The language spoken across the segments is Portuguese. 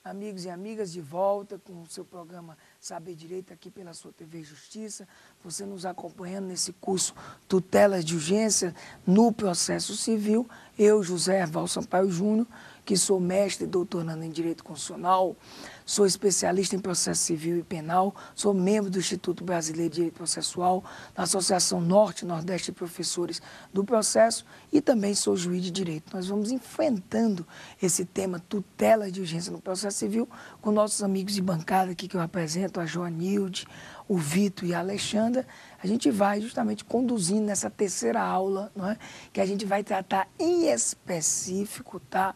amigos e amigas, de volta com o seu programa Saber Direito aqui pela sua TV Justiça. Você nos acompanhando nesse curso Tutelas de Urgência no Processo Civil. Eu, José Erval Sampaio Júnior, que sou mestre e doutorando em Direito Constitucional, sou especialista em processo civil e penal, sou membro do Instituto Brasileiro de Direito Processual, da Associação Norte e Nordeste de Professores do Processo e também sou juiz de direito. Nós vamos enfrentando esse tema tutela de urgência no processo civil com nossos amigos de bancada aqui que eu apresento, a Joanilde, o Vitor e a Alexandra. A gente vai justamente conduzindo nessa terceira aula, não é? Que a gente vai tratar em específico, tá?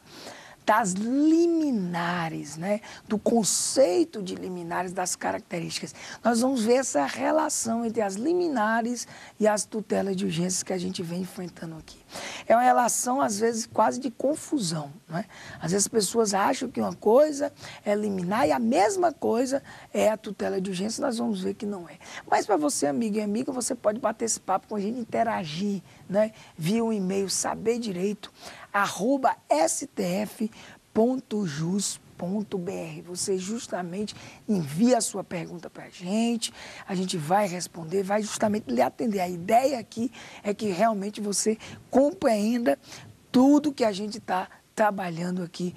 Das liminares, né? Do conceito de liminares, das características. Nós vamos ver essa relação entre as liminares e as tutelas de urgência que a gente vem enfrentando aqui. É uma relação, às vezes, quase de confusão, né? Às vezes as pessoas acham que uma coisa é liminar e a mesma coisa é a tutela de urgência, nós vamos ver que não é. Mas para você, amigo e amiga, você pode bater esse papo com a gente, interagir, né? Via um e-mail saberdireito@stf.jus.br. Você justamente envia a sua pergunta para a gente vai responder, vai justamente lhe atender. A ideia aqui é que realmente você compreenda tudo que a gente está trabalhando aqui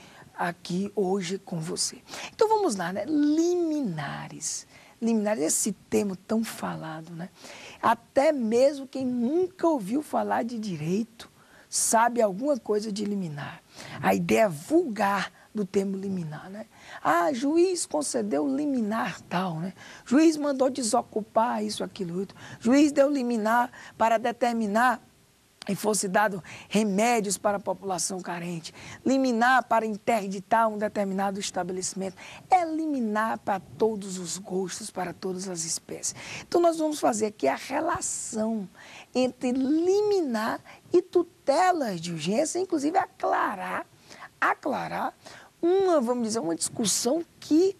hoje com você. Então vamos lá, né? Liminares. Liminares, esse termo tão falado, né? Até mesmo quem nunca ouviu falar de direito sabe alguma coisa de liminar. A ideia vulgar do termo liminar, né? Ah, juiz concedeu liminar tal, né? Juiz mandou desocupar isso, aquilo, outro. Juiz deu liminar para determinar e fosse dado remédios para a população carente, liminar para interditar um determinado estabelecimento, é liminar para todos os gostos, para todas as espécies. Então nós vamos fazer aqui a relação entre liminar e tutelas de urgência, inclusive aclarar vamos dizer, uma discussão que,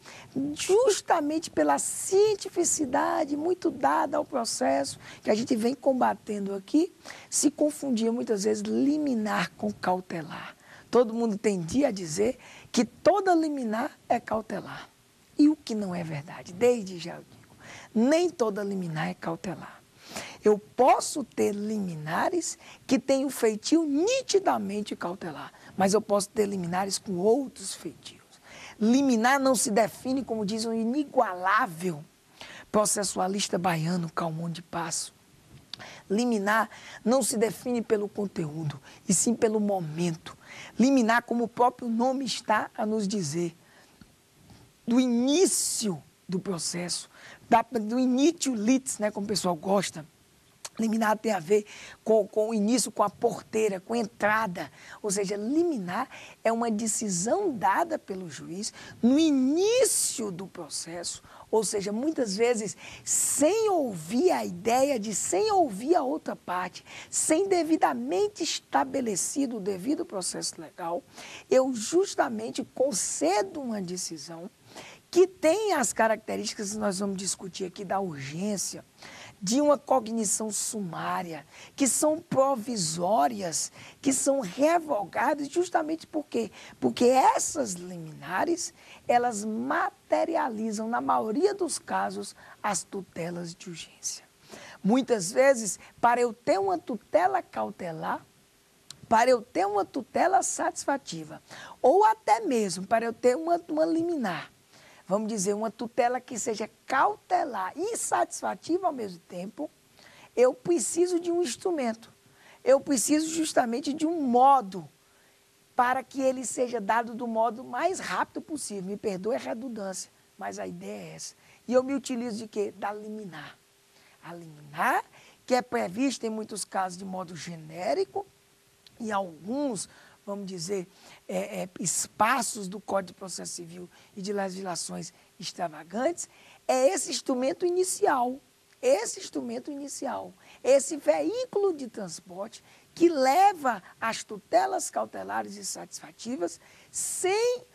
justamente pela cientificidade muito dada ao processo que a gente vem combatendo aqui, se confundia muitas vezes liminar com cautelar. Todo mundo tendia a dizer que toda liminar é cautelar. E o que não é verdade, desde já eu digo, nem toda liminar é cautelar. Eu posso ter liminares que têm um feitio nitidamente cautelar, mas eu posso ter liminares com outros feitios. Liminar não se define, como diz um inigualável processualista baiano, Calmon de Passo. Liminar não se define pelo conteúdo, e sim pelo momento. Liminar, como o próprio nome está a nos dizer, do início do processo, do initio litis, né, como o pessoal gosta. Liminar tem a ver com o início, com a porteira, com a entrada. Ou seja, liminar é uma decisão dada pelo juiz no início do processo, ou seja, muitas vezes sem ouvir a ideia sem ouvir a outra parte, sem devidamente estabelecido o devido processo legal, eu justamente concedo uma decisão que tem as características que nós vamos discutir aqui da urgência, de uma cognição sumária, que são provisórias, que são revogadas justamente por quê? Porque essas liminares, elas materializam, na maioria dos casos, as tutelas de urgência. Muitas vezes, para eu ter uma tutela cautelar, para eu ter uma tutela satisfativa, ou até mesmo para eu ter uma liminar, vamos dizer, uma tutela que seja cautelar e satisfativa ao mesmo tempo, eu preciso de um instrumento. Eu preciso justamente de um modo para que ele seja dado do modo mais rápido possível. Me perdoe a redundância, mas a ideia é essa. E eu me utilizo de quê? Da liminar. A liminar, que é prevista em muitos casos de modo genérico, e alguns, vamos dizer, espaços do Código de Processo Civil e de legislações extravagantes, é esse instrumento inicial, esse veículo de transporte que leva às tutelas cautelares e satisfativas sem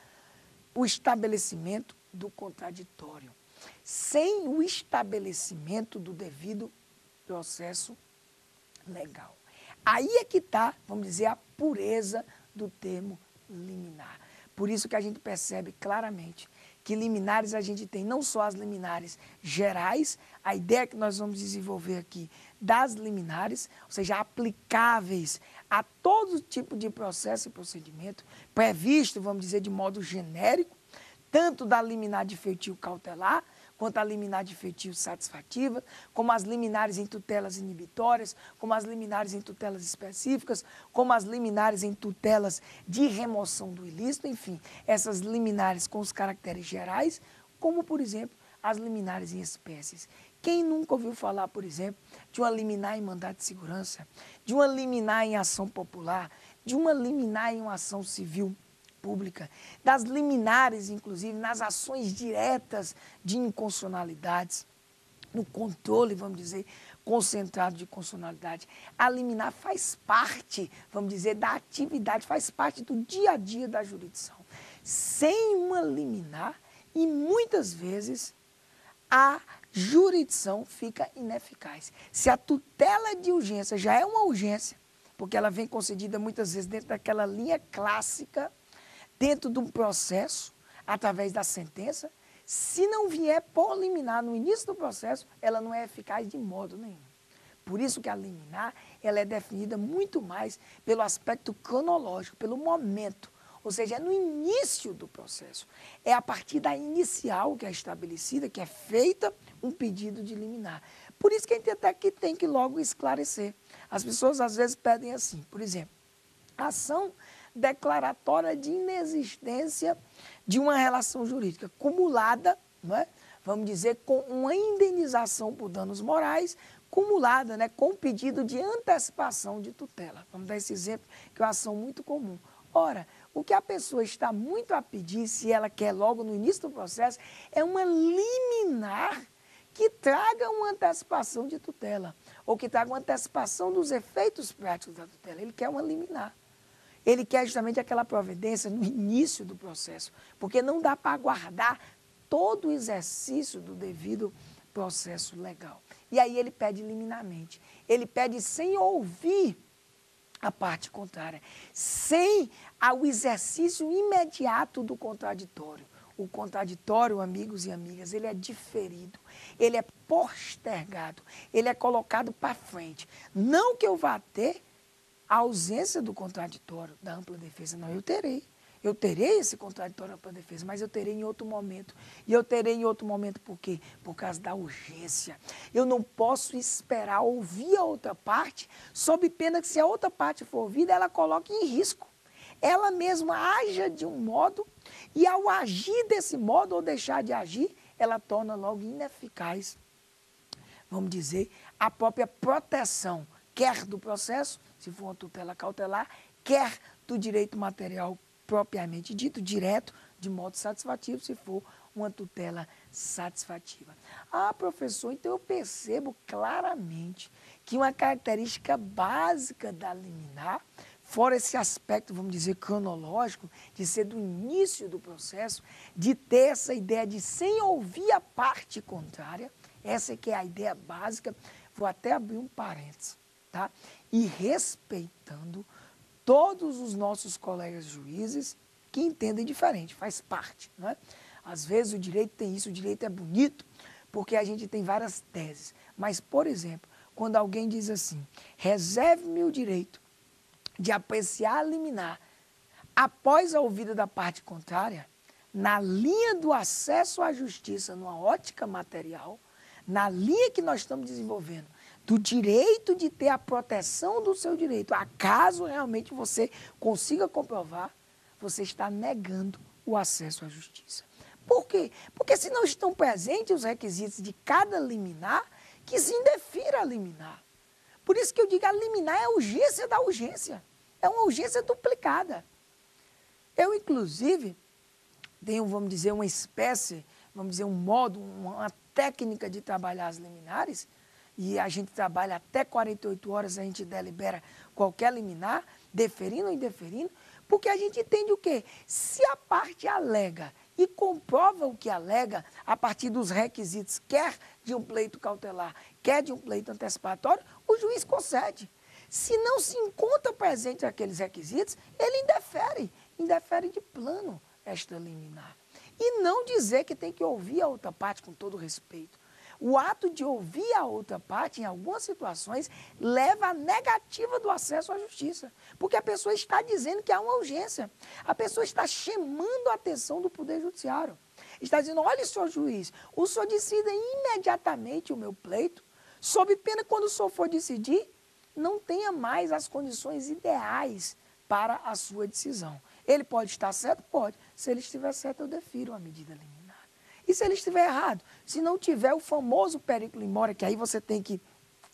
o estabelecimento do contraditório, sem o estabelecimento do devido processo legal. Aí é que está, vamos dizer, a pureza do termo liminar. Por isso que a gente percebe claramente que liminares a gente tem não só as liminares gerais, a ideia que nós vamos desenvolver aqui das liminares, ou seja, aplicáveis a todo tipo de processo e procedimento, previsto, vamos dizer, de modo genérico, tanto da liminar de feitio cautelar, quanto a liminar de feitio satisfativa, como as liminares em tutelas inibitórias, como as liminares em tutelas específicas, como as liminares em tutelas de remoção do ilícito, enfim, essas liminares com os caracteres gerais, como, por exemplo, as liminares em espécies. Quem nunca ouviu falar, por exemplo, de uma liminar em mandado de segurança, de uma liminar em ação popular, de uma liminar em uma ação civil pública, das liminares, inclusive, nas ações diretas de inconstitucionalidades, no controle, vamos dizer, concentrado de constitucionalidade. A liminar faz parte, vamos dizer, da atividade, faz parte do dia a dia da jurisdição. Sem uma liminar, e muitas vezes, a jurisdição fica ineficaz. Se a tutela de urgência já é uma urgência, porque ela vem concedida muitas vezes dentro daquela linha clássica, dentro de um processo, através da sentença, se não vier por liminar no início do processo, ela não é eficaz de modo nenhum. Por isso que a liminar, ela é definida muito mais pelo aspecto cronológico, pelo momento, ou seja, é no início do processo. É a partir da inicial que é estabelecida, que é feita um pedido de liminar. Por isso que a gente até que tem que logo esclarecer. As pessoas às vezes pedem assim, por exemplo, ação declaratória de inexistência de uma relação jurídica cumulada, não é? Vamos dizer, com uma indenização por danos morais, cumulada, né, com pedido de antecipação de tutela. Vamos dar esse exemplo, que é uma ação muito comum. Ora, o que a pessoa está muito a pedir, se ela quer logo no início do processo, é uma liminar que traga uma antecipação de tutela, ou que traga uma antecipação dos efeitos práticos da tutela. Ele quer uma liminar. Ele quer justamente aquela providência no início do processo, porque não dá para aguardar todo o exercício do devido processo legal. E aí ele pede liminarmente. Ele pede sem ouvir a parte contrária, sem o exercício imediato do contraditório. O contraditório, amigos e amigas, ele é diferido, ele é postergado, ele é colocado para frente. Não que eu vá ter a ausência do contraditório da ampla defesa, não, eu terei. Eu terei esse contraditório da ampla defesa, mas eu terei em outro momento. E eu terei em outro momento por quê? Por causa da urgência. Eu não posso esperar ouvir a outra parte, sob pena que se a outra parte for ouvida, ela coloque em risco. Ela mesma haja de um modo, e ao agir desse modo ou deixar de agir, ela torna logo ineficaz, vamos dizer, a própria proteção, quer do processo, se for uma tutela cautelar, quer do direito material propriamente dito, direto, de modo satisfativo, se for uma tutela satisfativa. Ah, professor, então eu percebo claramente que uma característica básica da liminar, fora esse aspecto, vamos dizer, cronológico, de ser do início do processo, de ter essa ideia de sem ouvir a parte contrária, essa que é a ideia básica, vou até abrir um parênteses. Tá? E respeitando todos os nossos colegas juízes que entendem diferente, faz parte. Não é? Às vezes o direito tem isso, o direito é bonito, porque a gente tem várias teses. Mas, por exemplo, quando alguém diz assim, reserve-me o direito de apreciar a liminar após a ouvida da parte contrária, na linha do acesso à justiça, numa ótica material, na linha que nós estamos desenvolvendo, do direito de ter a proteção do seu direito, acaso realmente você consiga comprovar, você está negando o acesso à justiça. Por quê? Porque se não estão presentes os requisitos de cada liminar, que se indefira a liminar. Por isso que eu digo, a liminar é a urgência da urgência. É uma urgência duplicada. Eu, inclusive, tenho, vamos dizer, uma espécie, vamos dizer, um modo, uma técnica de trabalhar as liminares, e a gente trabalha até 48 horas, a gente delibera qualquer liminar, deferindo ou indeferindo, porque a gente entende o quê? Se a parte alega e comprova o que alega a partir dos requisitos, quer de um pleito cautelar, quer de um pleito antecipatório, o juiz concede. Se não se encontra presente aqueles requisitos, ele indefere de plano esta liminar. E não dizer que tem que ouvir a outra parte com todo respeito. O ato de ouvir a outra parte, em algumas situações, leva à negativa do acesso à justiça. Porque a pessoa está dizendo que há uma urgência. A pessoa está chamando a atenção do Poder Judiciário. Está dizendo, olha, senhor juiz, o senhor decida imediatamente o meu pleito, sob pena, quando o senhor for decidir, não tenha mais as condições ideais para a sua decisão. Ele pode estar certo? Pode. Se ele estiver certo, eu defiro a medida liminar. E se ele estiver errado? Se não tiver o famoso periculum in mora, que aí você tem que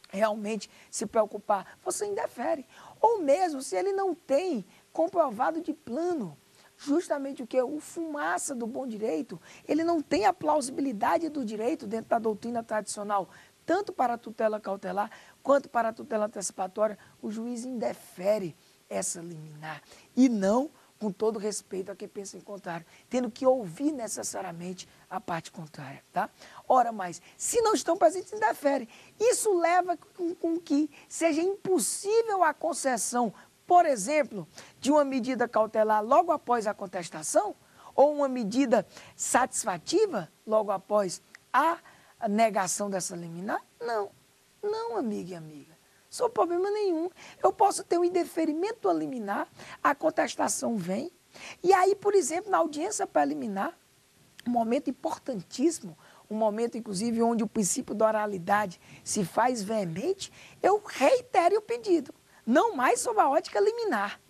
realmente se preocupar, você indefere. Ou mesmo se ele não tem comprovado de plano, justamente o que? O fumaça do bom direito, ele não tem a plausibilidade do direito dentro da doutrina tradicional, tanto para a tutela cautelar quanto para a tutela antecipatória, o juiz indefere essa liminar. E não com todo respeito a quem pensa em contrário, tendo que ouvir necessariamente a parte contrária, tá? Ora, mas, se não estão presentes, indefere. Isso leva com que seja impossível a concessão, por exemplo, de uma medida cautelar logo após a contestação, ou uma medida satisfativa logo após a negação dessa liminar? Não, não, amiga e amiga. Só problema nenhum. Eu posso ter um indeferimento a liminar, a contestação vem, e aí, por exemplo, na audiência preliminar, um momento importantíssimo, um momento, inclusive, onde o princípio da oralidade se faz veemente, eu reitero o pedido, não mais sob a ótica liminar,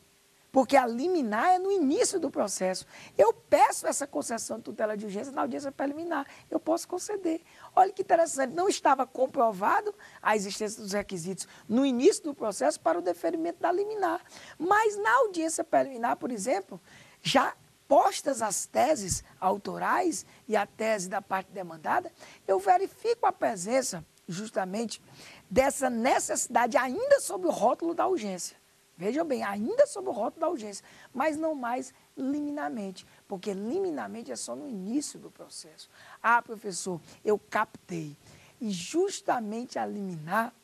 porque a liminar é no início do processo. Eu peço essa concessão de tutela de urgência na audiência preliminar, eu posso conceder. Olha que interessante, não estava comprovado a existência dos requisitos no início do processo para o deferimento da liminar. Mas na audiência preliminar, por exemplo, já postas as teses autorais e a tese da parte demandada, eu verifico a presença justamente dessa necessidade ainda sob o rótulo da urgência. Vejam bem, ainda sob o rótulo da urgência, mas não mais liminarmente, porque liminarmente é só no início do processo. Ah, professor, eu captei. E justamente a liminar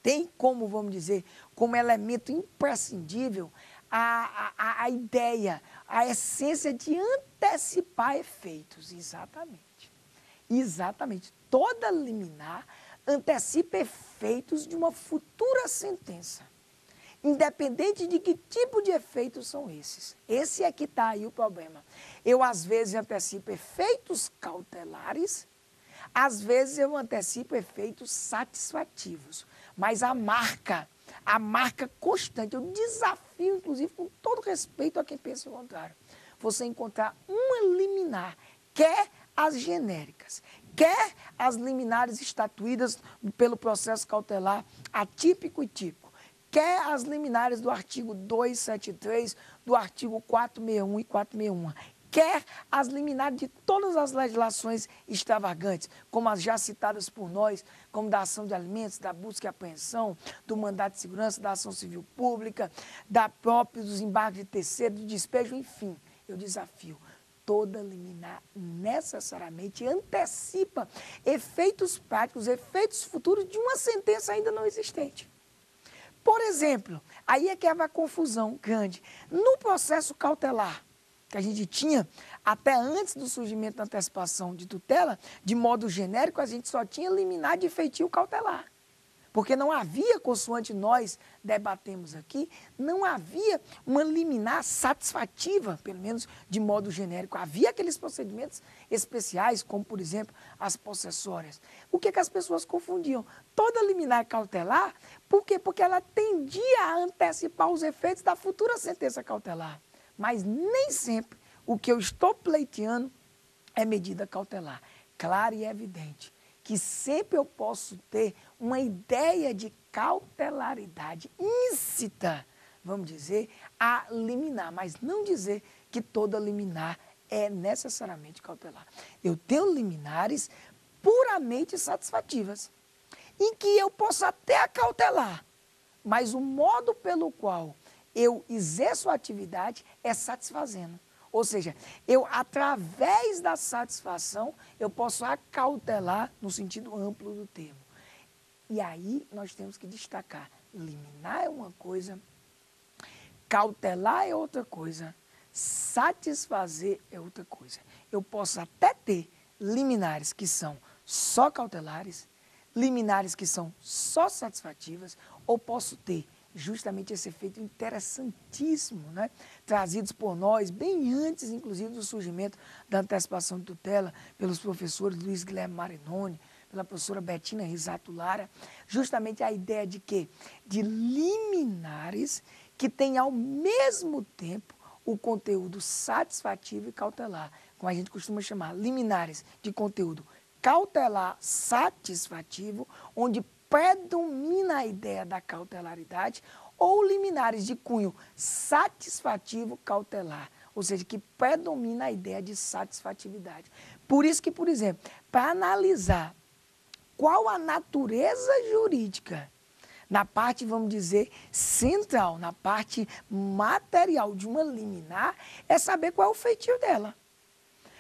tem como, vamos dizer, como elemento imprescindível a ideia, a essência de antecipar efeitos. Exatamente. Exatamente. Toda liminar antecipa efeitos de uma futura sentença. Independente de que tipo de efeitos são esses. Esse é que está aí o problema. Eu, às vezes, antecipo efeitos cautelares, às vezes eu antecipo efeitos satisfativos. Mas a marca constante, eu desafio, inclusive, com todo respeito a quem pensa o contrário, você encontrar uma liminar, quer as genéricas, quer as liminares estatuídas pelo processo cautelar atípico e típico, quer as liminares do artigo 273, do artigo 461 e 461, quer as liminares de todas as legislações extravagantes, como as já citadas por nós, como da ação de alimentos, da busca e apreensão, do mandato de segurança, da ação civil pública, dos embargos de terceiro, do despejo, enfim, eu desafio. Toda liminar necessariamente antecipa efeitos práticos, efeitos futuros de uma sentença ainda não existente. Por exemplo, aí é que há uma confusão grande. No processo cautelar, que a gente tinha até antes do surgimento da antecipação de tutela, de modo genérico, a gente só tinha liminar de feitio cautelar. Porque não havia, consoante nós debatemos aqui, não havia uma liminar satisfativa, pelo menos de modo genérico. Havia aqueles procedimentos especiais, como, por exemplo, as possessórias. O que as pessoas confundiam? Toda liminar cautelar, por quê? Porque ela tendia a antecipar os efeitos da futura sentença cautelar. Mas nem sempre o que eu estou pleiteando é medida cautelar. Claro e evidente que sempre eu posso ter uma ideia de cautelaridade íncita, vamos dizer, a liminar, mas não dizer que toda liminar é necessariamente cautelar. Eu tenho liminares puramente satisfativas, em que eu posso até acautelar, mas o modo pelo qual eu exerço a atividade é satisfazendo. Ou seja, eu, através da satisfação, eu posso acautelar no sentido amplo do termo. E aí nós temos que destacar, liminar é uma coisa, cautelar é outra coisa. Satisfazer é outra coisa. Eu posso até ter liminares que são só cautelares, liminares que são só satisfativas, ou posso ter justamente esse efeito interessantíssimo, né? Trazidos por nós, bem antes, inclusive, do surgimento da antecipação de tutela, pelos professores Luiz Guilherme Marinoni, pela professora Betina Risato Lara, justamente a ideia de quê? De liminares que têm ao mesmo tempo o conteúdo satisfativo e cautelar, como a gente costuma chamar, liminares de conteúdo cautelar satisfativo, onde predomina a ideia da cautelaridade, ou liminares de cunho satisfativo cautelar, ou seja, que predomina a ideia de satisfatividade. Por isso que, por exemplo, para analisar qual a natureza jurídica na parte, vamos dizer, central, na parte material de uma liminar, é saber qual é o feitio dela.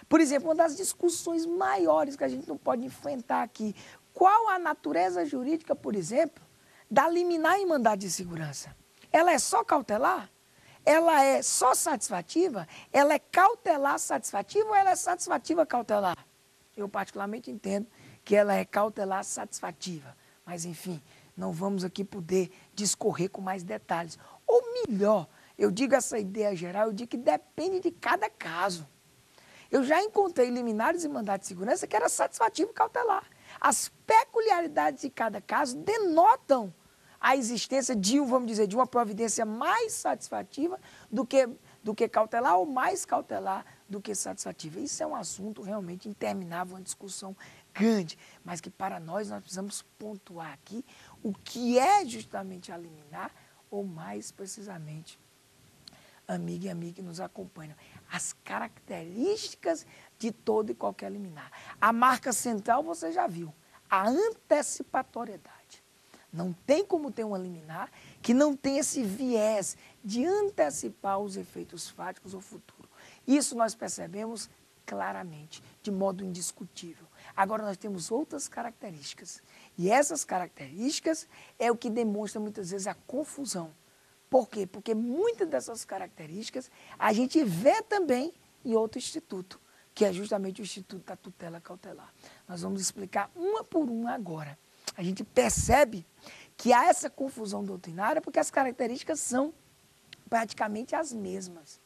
Por exemplo, uma das discussões maiores que a gente não pode enfrentar aqui, qual a natureza jurídica, por exemplo, da liminar em mandado de segurança? Ela é só cautelar? Ela é só satisfativa? Ela é cautelar satisfativa ou ela é satisfativa cautelar? Eu particularmente entendo que ela é cautelar satisfativa, mas enfim, não vamos aqui poder discorrer com mais detalhes. Ou melhor, eu digo essa ideia geral, eu digo que depende de cada caso. Eu já encontrei liminares e mandados de segurança que era satisfativo e cautelar. As peculiaridades de cada caso denotam a existência de, vamos dizer, de uma providência mais satisfativa do que cautelar ou mais cautelar do que satisfativa. Isso é um assunto realmente interminável, uma discussão grande, mas que para nós precisamos pontuar aqui o que é justamente a liminar, ou mais precisamente, amiga e amiga que nos acompanham, as características de todo e qualquer liminar. A marca central você já viu, a antecipatoriedade. Não tem como ter uma liminar que não tenha esse viés de antecipar os efeitos fáticos ou futuro. Isso nós percebemos claramente, de modo indiscutível. Agora nós temos outras características. E essas características é o que demonstra muitas vezes a confusão. Por quê? Porque muitas dessas características a gente vê também em outro instituto, que é justamente o Instituto da Tutela Cautelar. Nós vamos explicar uma por uma agora. A gente percebe que há essa confusão doutrinária porque as características são praticamente as mesmas.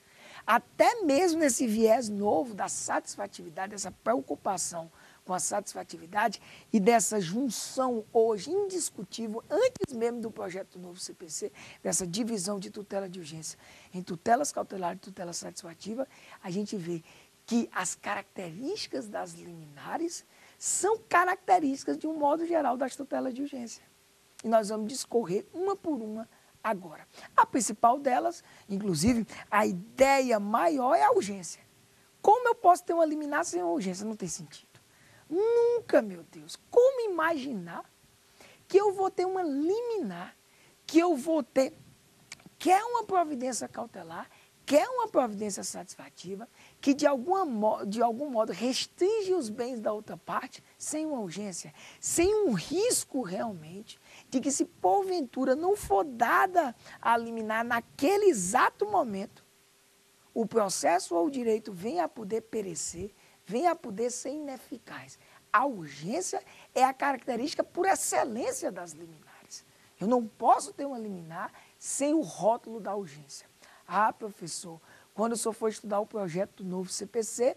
Até mesmo nesse viés novo da satisfatividade, dessa preocupação com a satisfatividade e dessa junção hoje indiscutível, antes mesmo do projeto do novo CPC, dessa divisão de tutela de urgência em tutelas cautelares e tutela satisfativa, a gente vê que as características das liminares são características, de um modo geral, das tutelas de urgência. E nós vamos discorrer uma por uma agora. A principal delas, inclusive, a ideia maior é a urgência. Como eu posso ter uma liminar sem uma urgência? Não tem sentido. Nunca, meu Deus. Como imaginar que eu vou ter uma liminar, que eu vou ter, quer uma providência cautelar, quer uma providência satisfativa, que de algum modo restringe os bens da outra parte, sem uma urgência, sem um risco realmente de que, se porventura não for dada a liminar naquele exato momento, o processo ou o direito venha a poder perecer, venha a poder ser ineficaz. A urgência é a característica por excelência das liminares. Eu não posso ter uma liminar sem o rótulo da urgência. Ah, professor, quando o senhor for estudar o projeto do novo CPC,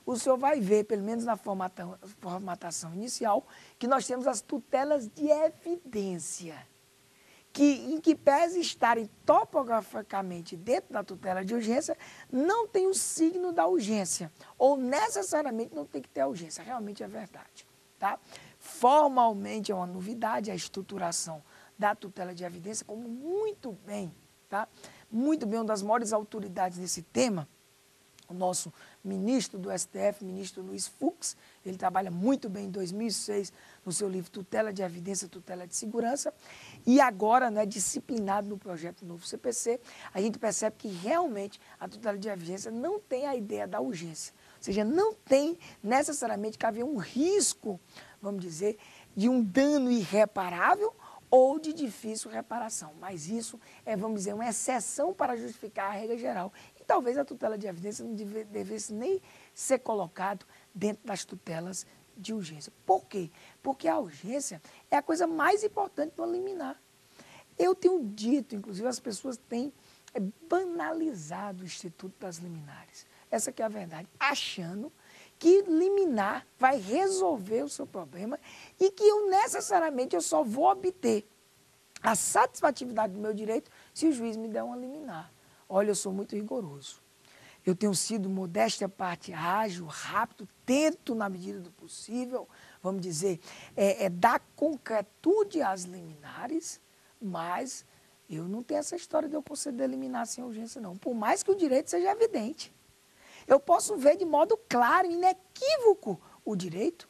o senhor vai ver, pelo menos na formatação inicial, que nós temos as tutelas de evidência, em que pese estarem topograficamente dentro da tutela de urgência, não tem o signo da urgência, ou necessariamente não tem que ter a urgência, realmente é verdade. Tá? Formalmente é uma novidade a estruturação da tutela de evidência, como muito bem, uma das maiores autoridades nesse tema, o nosso ministro do STF, ministro Luiz Fux, ele trabalha muito bem em 2006 no seu livro Tutela de Evidência, Tutela de Segurança, e agora, disciplinado no projeto novo CPC, a gente percebe que realmente a tutela de evidência não tem a ideia da urgência, ou seja, não tem necessariamente que haver um risco, vamos dizer, de um dano irreparável ou de difícil reparação, mas isso é, vamos dizer, uma exceção para justificar a regra geral. talvez a tutela de evidência não devesse nem ser colocado dentro das tutelas de urgência. Por quê? Porque a urgência é a coisa mais importante do liminar. Eu tenho dito, inclusive as pessoas têm banalizado o Instituto das Liminares. Essa que é a verdade, achando que liminar vai resolver o seu problema e que necessariamente eu só vou obter a satisfatividade do meu direito se o juiz me der uma liminar. Olha, eu sou muito rigoroso. Eu tenho sido, modéstia à parte, ágil, rápido, tento, na medida do possível, vamos dizer, dar concretude às liminares, mas eu não tenho essa história de eu conceder liminar sem urgência, não. Por mais que o direito seja evidente. Eu posso ver de modo claro, inequívoco, o direito.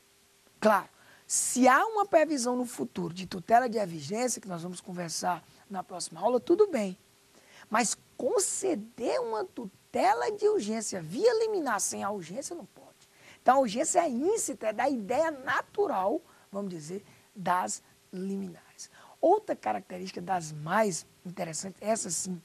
Claro, se há uma previsão no futuro de tutela de evidência, que nós vamos conversar na próxima aula, tudo bem. Mas conceder uma tutela de urgência via liminar sem a urgência não pode. Então, a urgência é íncita, é da ideia natural, vamos dizer, das liminares. Outra característica das mais interessantes, essa sim,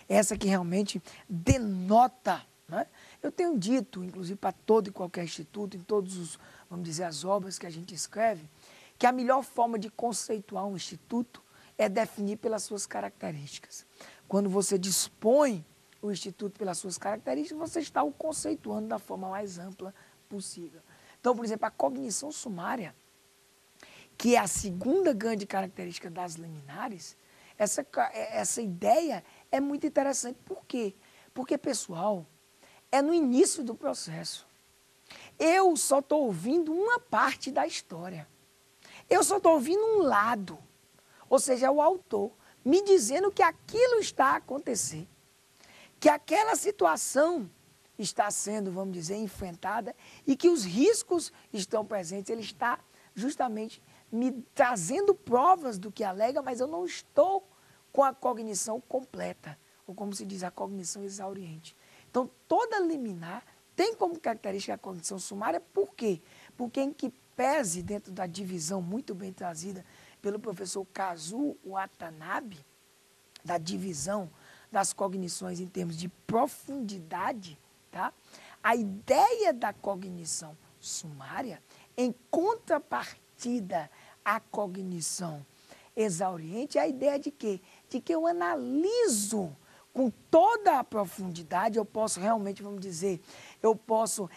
essa que realmente denota, né? Eu tenho dito, inclusive para todo e qualquer instituto, em todos os, vamos dizer, as obras que a gente escreve, que a melhor forma de conceituar um instituto é definir pelas suas características. Quando você dispõe o instituto pelas suas características, você está o conceituando da forma mais ampla possível. Então, por exemplo, a cognição sumária, que é a segunda grande característica das liminares, essa ideia é muito interessante. Por quê? Porque, pessoal, é no início do processo. Eu só estou ouvindo uma parte da história. Eu só estou ouvindo um lado, ou seja, o autor, me dizendo que aquilo está a acontecer, que aquela situação está sendo, vamos dizer, enfrentada e que os riscos estão presentes. Ele está justamente me trazendo provas do que alega, mas eu não estou com a cognição completa, ou como se diz, a cognição exauriente. Então, toda liminar tem como característica a cognição sumária. Por quê? Porque em que pese dentro da divisão muito bem trazida pelo professor Kazuo Watanabe, da divisão das cognições em termos de profundidade, tá? A ideia da cognição sumária, em contrapartida à cognição exauriente, é a ideia de quê? De que eu analiso com toda a profundidade, eu posso realmente, vamos dizer, eu posso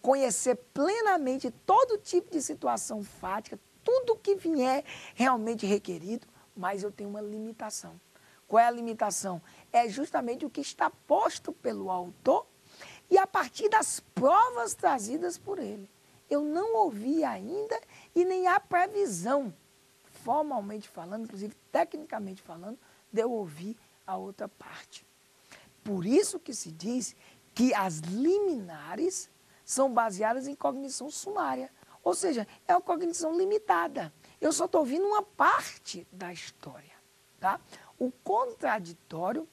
conhecer plenamente todo tipo de situação fática, tudo que vier realmente requerido, mas eu tenho uma limitação. Qual é a limitação? É justamente o que está posto pelo autor e a partir das provas trazidas por ele. Eu não ouvi ainda e nem há previsão, formalmente falando, inclusive tecnicamente falando, de eu ouvir a outra parte. Por isso que se diz que as liminares são baseadas em cognição sumária. Ou seja, é uma cognição limitada. Eu só estou ouvindo uma parte da história. Tá? O contraditório,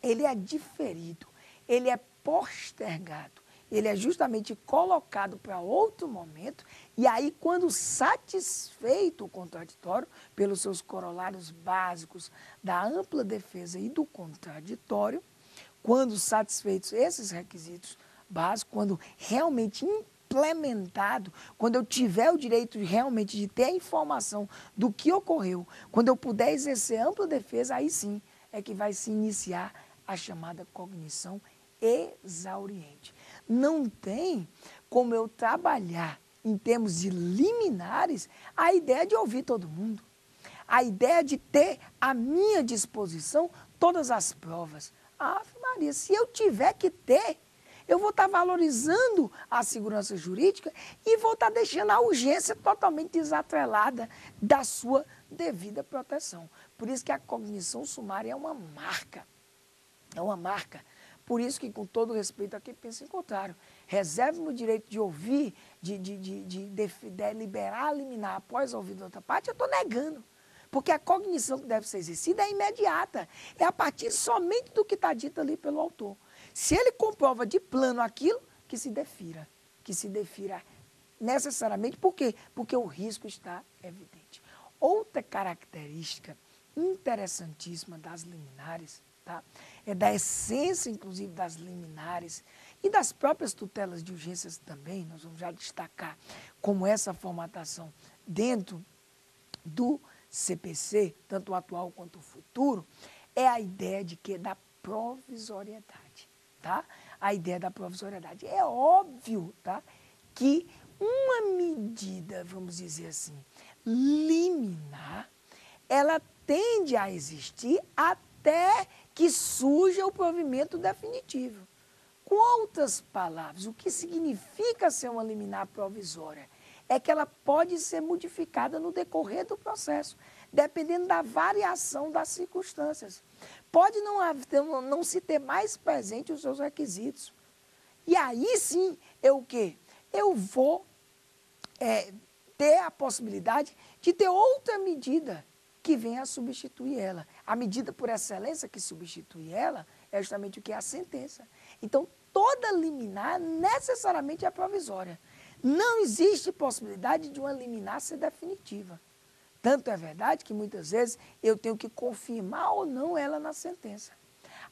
ele é diferido, ele é postergado, ele é justamente colocado para outro momento, e aí quando satisfeito o contraditório, pelos seus corolários básicos da ampla defesa e do contraditório, quando satisfeitos esses requisitos básicos, quando realmente implementado, quando eu tiver o direito realmente de ter a informação do que ocorreu, quando eu puder exercer ampla defesa, aí sim é que vai se iniciar a chamada cognição exauriente. Não tem como eu trabalhar em termos de liminares a ideia de ouvir todo mundo, a ideia de ter à minha disposição todas as provas. Ave Maria, se eu tiver que ter, eu vou estar valorizando a segurança jurídica e vou estar deixando a urgência totalmente desatrelada da sua devida proteção. Por isso que a cognição sumária é uma marca. É uma marca. Por isso que, com todo respeito a quem pensa em contrário, reserve-me o direito de ouvir, de deliberar, liminar após ouvir da outra parte, eu estou negando. Porque a cognição que deve ser exercida é imediata. É a partir somente do que está dito ali pelo autor. Se ele comprova de plano aquilo, que se defira necessariamente. Por quê? Porque o risco está evidente. Outra característica interessantíssima das liminares, tá? da essência, inclusive, das liminares e das próprias tutelas de urgências também. Nós vamos já destacar como essa formatação dentro do CPC, tanto o atual quanto o futuro, é a ideia de quê? Da provisoriedade, tá? A ideia da provisoriedade. É óbvio, tá? Que uma medida, vamos dizer assim, liminar, ela tende a existir até que surja o provimento definitivo. Com outras palavras, o que significa ser uma liminar provisória? É que ela pode ser modificada no decorrer do processo, dependendo da variação das circunstâncias. Pode não se ter mais presente os seus requisitos. E aí sim, eu o quê? Eu vou ter a possibilidade de ter outra medida que venha a substituir ela. A medida por excelência que substitui ela é justamente o que é a sentença. Então, toda liminar necessariamente é provisória. Não existe possibilidade de uma liminar ser definitiva. Tanto é verdade que muitas vezes eu tenho que confirmar ou não ela na sentença.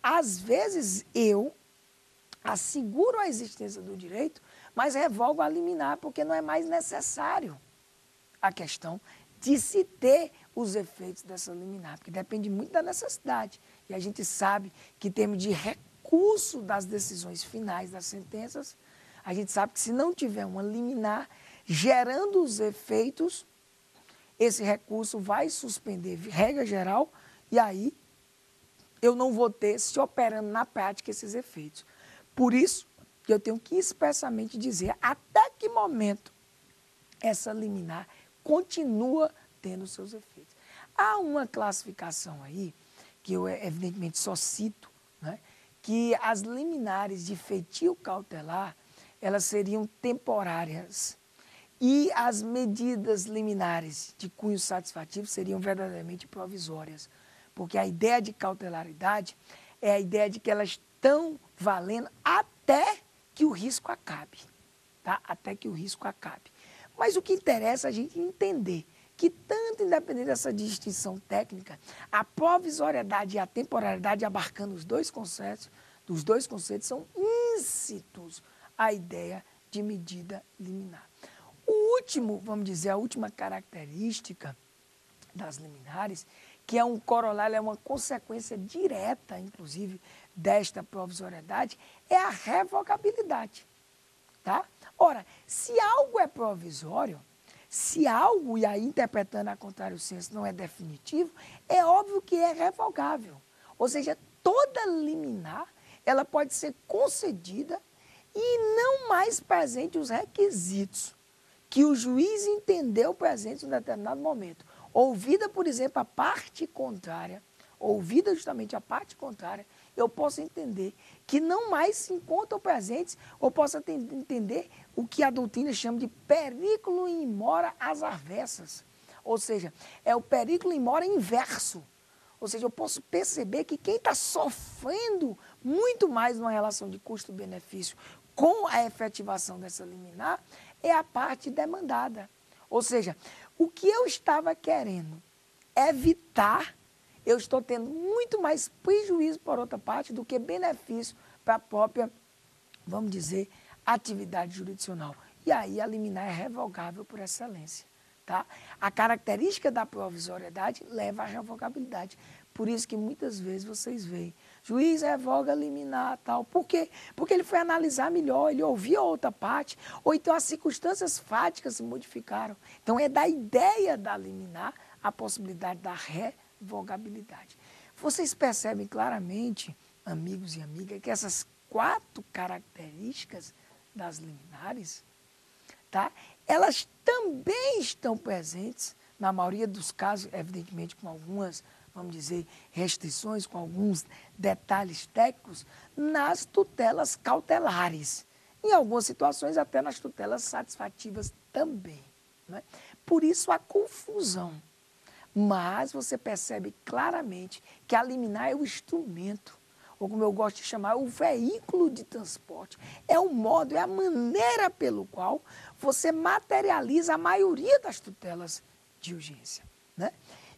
Às vezes eu asseguro a existência do direito, mas revogo a liminar porque não é mais necessário a questão de se ter os efeitos dessa liminar, porque depende muito da necessidade. E a gente sabe que, em termos de recurso das decisões finais das sentenças, a gente sabe que se não tiver uma liminar gerando os efeitos, esse recurso vai suspender regra geral e aí eu não vou ter se operando na prática esses efeitos. Por isso, eu tenho que expressamente dizer até que momento essa liminar continua tendo seus efeitos. Há uma classificação aí, que eu evidentemente só cito, né, que as liminares de feitio cautelar, elas seriam temporárias e as medidas liminares de cunho satisfativo seriam verdadeiramente provisórias, porque a ideia de cautelaridade é a ideia de que elas estão valendo até que o risco acabe, tá? Até que o risco acabe. Mas o que interessa é a gente entender que, tanto independente dessa distinção técnica, a provisoriedade e a temporalidade, abarcando os dois conceitos são íncitos à ideia de medida liminar. O último, vamos dizer, a última característica das liminares, que é um corolário, é uma consequência direta, inclusive, desta provisoriedade, é a revogabilidade. Tá? Ora, se algo é provisório, se algo, e aí interpretando a contrário senso, não é definitivo, é óbvio que é revogável. Ou seja, toda liminar, ela pode ser concedida e não mais presente os requisitos que o juiz entendeu presentes em um determinado momento. Ouvida, por exemplo, a parte contrária, ouvida justamente a parte contrária, eu posso entender que não mais se encontram presentes, ou posso entender o que a doutrina chama de periculum in mora às avessas. Ou seja, é o periculum in mora inverso. Ou seja, eu posso perceber que quem está sofrendo muito mais numa relação de custo-benefício com a efetivação dessa liminar é a parte demandada. Ou seja, o que eu estava querendo evitar, eu estou tendo muito mais prejuízo por outra parte do que benefício para a própria, vamos dizer, atividade jurisdicional. E aí a liminar é revogável por excelência. Tá? A característica da provisoriedade leva à revogabilidade. Por isso que muitas vezes vocês veem, juiz revoga liminar, tal. Por quê? Porque ele foi analisar melhor, ele ouviu a outra parte, ou então as circunstâncias fáticas se modificaram. Então é da ideia da liminar a possibilidade da revogabilidade. Vocês percebem claramente, amigos e amigas, que essas 4 características das liminares, tá? Elas também estão presentes, na maioria dos casos, evidentemente com algumas, vamos dizer, restrições, com alguns detalhes técnicos, nas tutelas cautelares. Em algumas situações, até nas tutelas satisfativas também. Né? Por isso a confusão. Mas você percebe claramente que a liminar é o instrumento, ou como eu gosto de chamar, o veículo de transporte. É o modo, é a maneira pelo qual você materializa a maioria das tutelas de urgência. Né?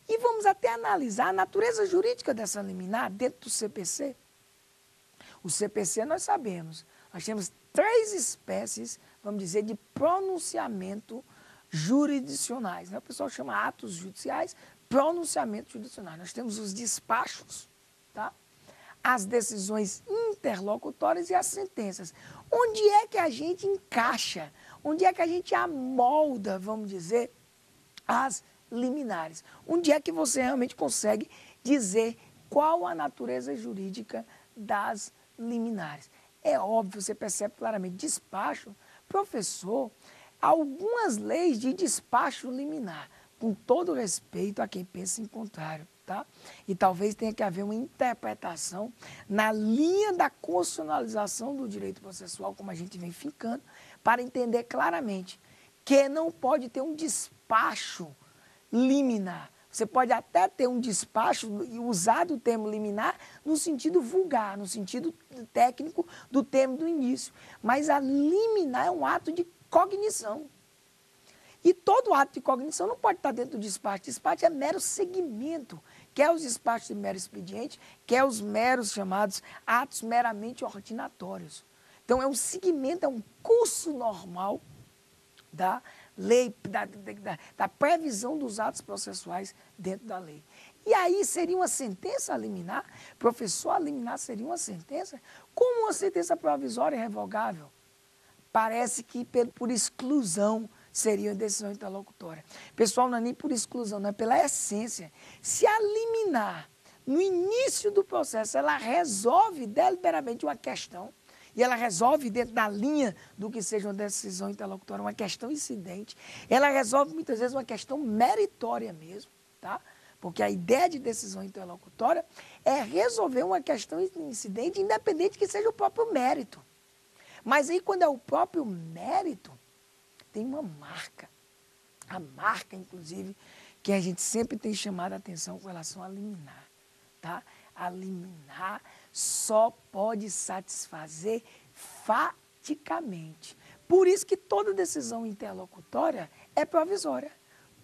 E vamos até analisar a natureza jurídica dessa liminar dentro do CPC. O CPC nós sabemos, nós temos 3 espécies, vamos dizer, de pronunciamento jurisdicionais, né? O pessoal chama atos judiciais, pronunciamentos jurisdicionais. Nós temos os despachos, tá? As decisões interlocutórias e as sentenças. Onde é que a gente encaixa? Onde é que a gente amolda, vamos dizer, as liminares? Onde é que você realmente consegue dizer qual a natureza jurídica das liminares? É óbvio, você percebe claramente, despacho, professor, algumas leis de despacho liminar, com todo respeito a quem pensa em contrário, tá? E talvez tenha que haver uma interpretação na linha da constitucionalização do direito processual, como a gente vem ficando, para entender claramente que não pode ter um despacho liminar. Você pode até ter um despacho e usar o termo liminar no sentido vulgar, no sentido técnico do termo do início. Mas a liminar é um ato de cognição. E todo ato de cognição não pode estar dentro do despacho. Despacho é mero segmento, quer os despachos de mero expediente, quer os meros chamados atos meramente ordinatórios. Então, é um segmento, é um curso normal da lei, da previsão dos atos processuais dentro da lei. E aí seria uma sentença a liminar? Professor, a liminar seria uma sentença? Como uma sentença provisória e revogável? Parece que por exclusão seria uma decisão interlocutória. Pessoal, não é nem por exclusão, não é pela essência. Se a liminar, no início do processo, ela resolve deliberadamente uma questão, e ela resolve dentro da linha do que seja uma decisão interlocutória, uma questão incidente, ela resolve muitas vezes uma questão meritória mesmo, tá? Porque a ideia de decisão interlocutória é resolver uma questão incidente, independente que seja o próprio mérito. Mas aí, quando é o próprio mérito, tem uma marca. A marca, inclusive, que a gente sempre tem chamado a atenção com relação a liminar, tá? A liminar só pode satisfazer faticamente. Por isso que toda decisão interlocutória é provisória.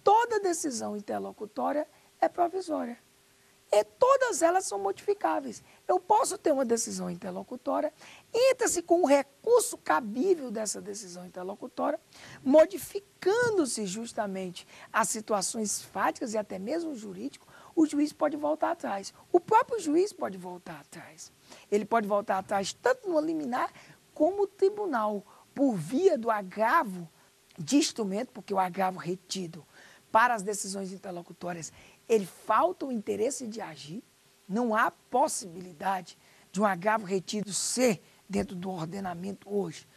Toda decisão interlocutória é provisória. E todas elas são modificáveis. Eu posso ter uma decisão interlocutória, entra-se com o recurso cabível dessa decisão interlocutória, modificando-se justamente as situações fáticas e até mesmo o jurídico, o juiz pode voltar atrás. O próprio juiz pode voltar atrás. Ele pode voltar atrás tanto no liminar como o tribunal, por via do agravo de instrumento, porque o agravo retido para as decisões interlocutórias, ele falta o interesse de agir, não há possibilidade de um agravo retido ser, dentro do ordenamento hoje,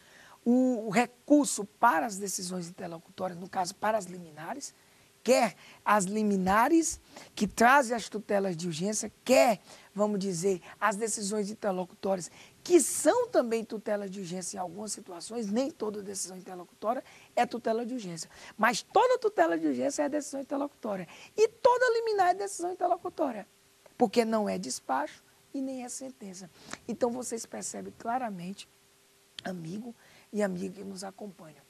o recurso para as decisões interlocutórias, no caso, para as liminares, quer as liminares que trazem as tutelas de urgência, quer, vamos dizer, as decisões interlocutórias, que são também tutelas de urgência em algumas situações, nem toda decisão interlocutória é tutela de urgência, mas toda tutela de urgência é decisão interlocutória, e toda liminar é decisão interlocutória, porque não é despacho e nem é sentença. Então, vocês percebem claramente, amigo e amiga que nos acompanham,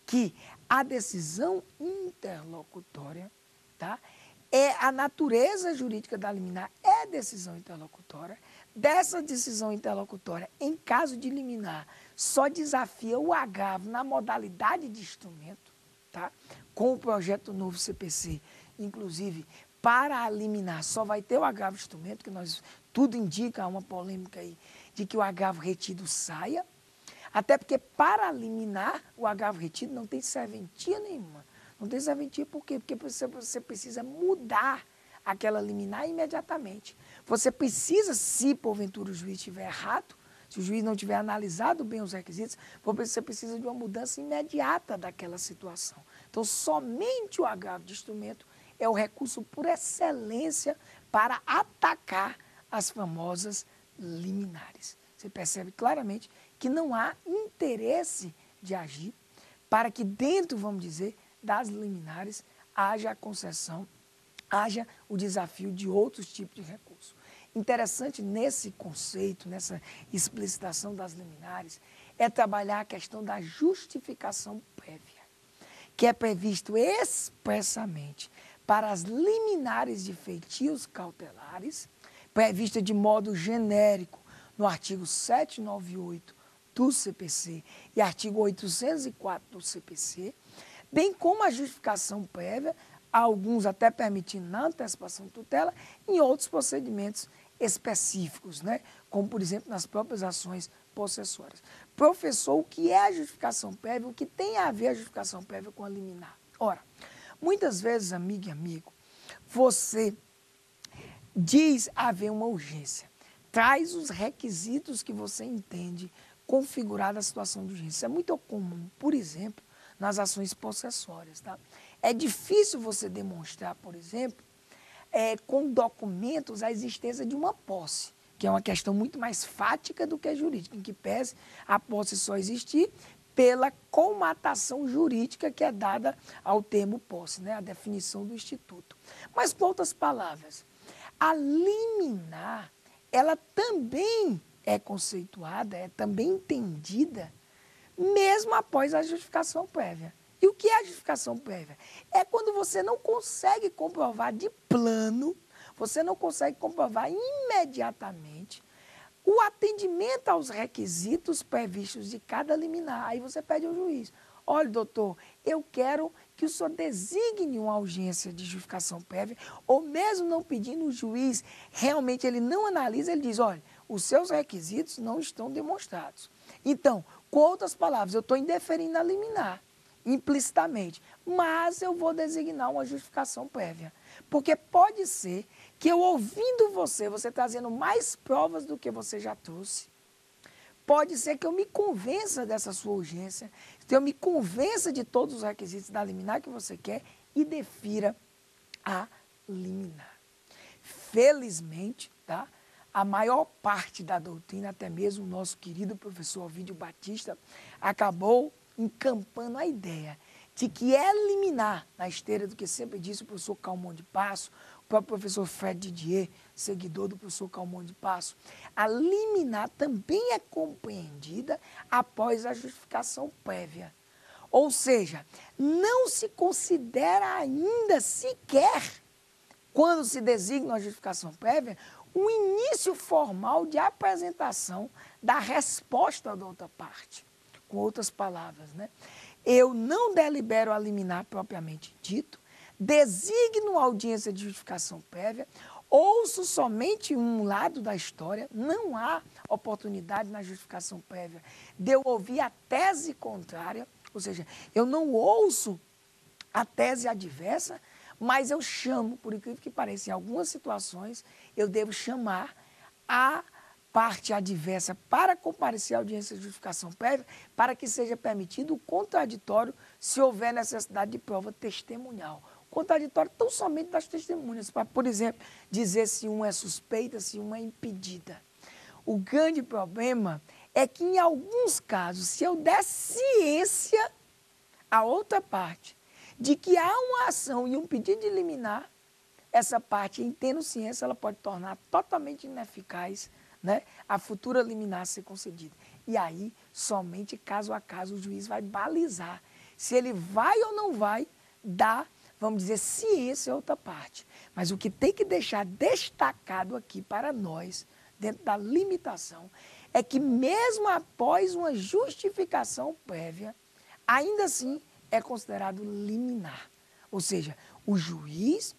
que a decisão interlocutória, tá, é a natureza jurídica da liminar, é decisão interlocutória. Dessa decisão interlocutória, em caso de liminar, só desafia o agravo na modalidade de instrumento, tá, com o projeto novo CPC, inclusive, para a liminar, só vai ter o agravo de instrumento, que nós, tudo indica uma polêmica aí, de que o agravo retido saia. Até porque, para liminar, o agravo retido não tem serventia nenhuma. Não tem serventia por quê? Porque você precisa mudar aquela liminar imediatamente. Você precisa, se porventura o juiz estiver errado, se o juiz não tiver analisado bem os requisitos, você precisa de uma mudança imediata daquela situação. Então, somente o agravo de instrumento é o recurso por excelência para atacar as famosas liminares. Você percebe claramente que não há interesse de agir para que dentro, vamos dizer, das liminares haja a concessão, haja o desafio de outros tipos de recursos. Interessante nesse conceito, nessa explicitação das liminares, é trabalhar a questão da justificação prévia, que é previsto expressamente para as liminares de feitios cautelares, prevista de modo genérico no artigo 798 do CPC e artigo 804 do CPC, bem como a justificação prévia, alguns até permitindo na antecipação de tutela, em outros procedimentos específicos, né? Como, por exemplo, nas próprias ações possessórias. Professor, o que é a justificação prévia? O que tem a ver a justificação prévia com a liminar? Ora, muitas vezes, amiga e amigo, você diz haver uma urgência, traz os requisitos que você entende configurada a situação de urgência. Isso é muito comum, por exemplo, nas ações possessórias. Tá? É difícil você demonstrar, por exemplo, com documentos a existência de uma posse, que é uma questão muito mais fática do que jurídica, em que pese a posse só existir pela comatação jurídica que é dada ao termo posse, né? A definição do Instituto. Mas, com outras palavras, a liminar, ela também é conceituada, é também entendida, mesmo após a justificação prévia. E o que é a justificação prévia? É quando você não consegue comprovar de plano, você não consegue comprovar imediatamente o atendimento aos requisitos previstos de cada liminar. Aí você pede ao juiz, olha, doutor, eu quero que o senhor designe uma urgência de justificação prévia, ou mesmo não pedindo, o juiz realmente ele não analisa, ele diz, olha, os seus requisitos não estão demonstrados. Então, com outras palavras, eu estou indeferindo a liminar, implicitamente, mas eu vou designar uma justificação prévia. Porque pode ser que eu ouvindo você trazendo mais provas do que você já trouxe, pode ser que eu me convença dessa sua urgência, que eu me convença de todos os requisitos da liminar que você quer e defira a liminar. Felizmente, tá? A maior parte da doutrina, até mesmo o nosso querido professor Ovídio Batista, acabou encampando a ideia de que é liminar, na esteira do que sempre disse o professor Calmon de Passo, o próprio professor Fred Didier, seguidor do professor Calmon de Passo, a liminar também é compreendida após a justificação prévia. Ou seja, não se considera ainda sequer, quando se designa a justificação prévia, um início formal de apresentação da resposta da outra parte. Com outras palavras, né? Eu não delibero a liminar propriamente dito, designo audiência de justificação prévia, ouço somente um lado da história, não há oportunidade na justificação prévia de eu ouvir a tese contrária, ou seja, eu não ouço a tese adversa, mas eu chamo, por incrível que pareça, em algumas situações, eu devo chamar a parte adversa para comparecer à audiência de justificação prévia, para que seja permitido o contraditório se houver necessidade de prova testemunhal. O contraditório tão somente das testemunhas, para, por exemplo, dizer se uma é suspeita, se uma é impedida. O grande problema é que, em alguns casos, se eu der ciência à outra parte de que há uma ação e um pedido de liminar, essa parte, em tendo ciência, ela pode tornar totalmente ineficaz, né, a futura liminar ser concedida. E aí, somente caso a caso, o juiz vai balizar se ele vai ou não vai dar, vamos dizer, ciência a outra parte. Mas o que tem que deixar destacado aqui para nós, dentro da limitação, é que mesmo após uma justificação prévia, ainda assim é considerado liminar. Ou seja, o juiz,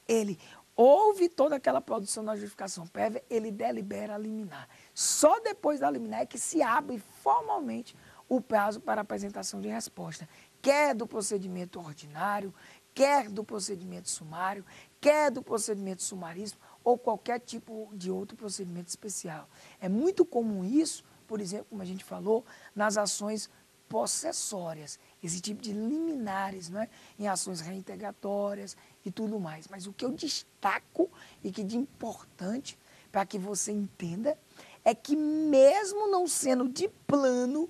ele ouve toda aquela produção da justificação prévia, ele delibera a liminar. Só depois da liminar é que se abre formalmente o prazo para apresentação de resposta, quer do procedimento ordinário, quer do procedimento sumário, quer do procedimento sumaríssimo ou qualquer tipo de outro procedimento especial. É muito comum isso, por exemplo, como a gente falou, nas ações possessórias, esse tipo de liminares, né, em ações reintegratórias e tudo mais. Mas o que eu destaco e que de importante para que você entenda é que mesmo não sendo de plano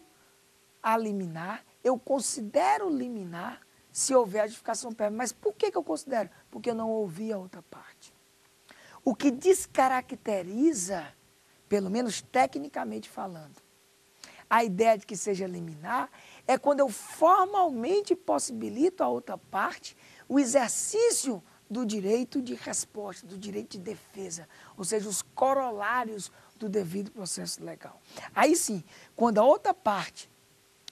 a liminar, eu considero liminar se houver a justificação prévia. Mas por que eu considero? Porque eu não ouvi a outra parte. O que descaracteriza, pelo menos tecnicamente falando, a ideia de que seja liminar é quando eu formalmente possibilito à outra parte o exercício do direito de resposta, do direito de defesa, ou seja, os corolários do devido processo legal. Aí sim, quando a outra parte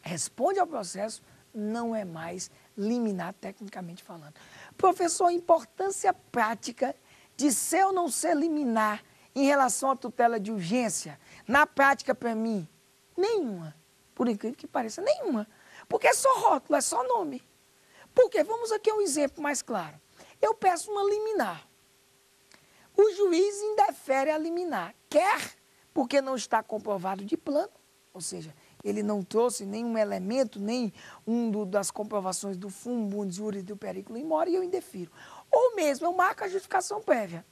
responde ao processo, não é mais liminar tecnicamente falando. Professor, a importância prática de ser ou não ser liminar em relação à tutela de urgência, na prática para mim, nenhuma. Por incrível que pareça, nenhuma. Porque é só rótulo, é só nome. Por quê? Vamos aqui a um exemplo mais claro. Eu peço uma liminar. O juiz indefere a liminar, quer porque não está comprovado de plano, ou seja, ele não trouxe nenhum elemento, nem das comprovações do fundo, júri e do periculo in mora, e eu indefiro. Ou mesmo eu marco a justificação prévia.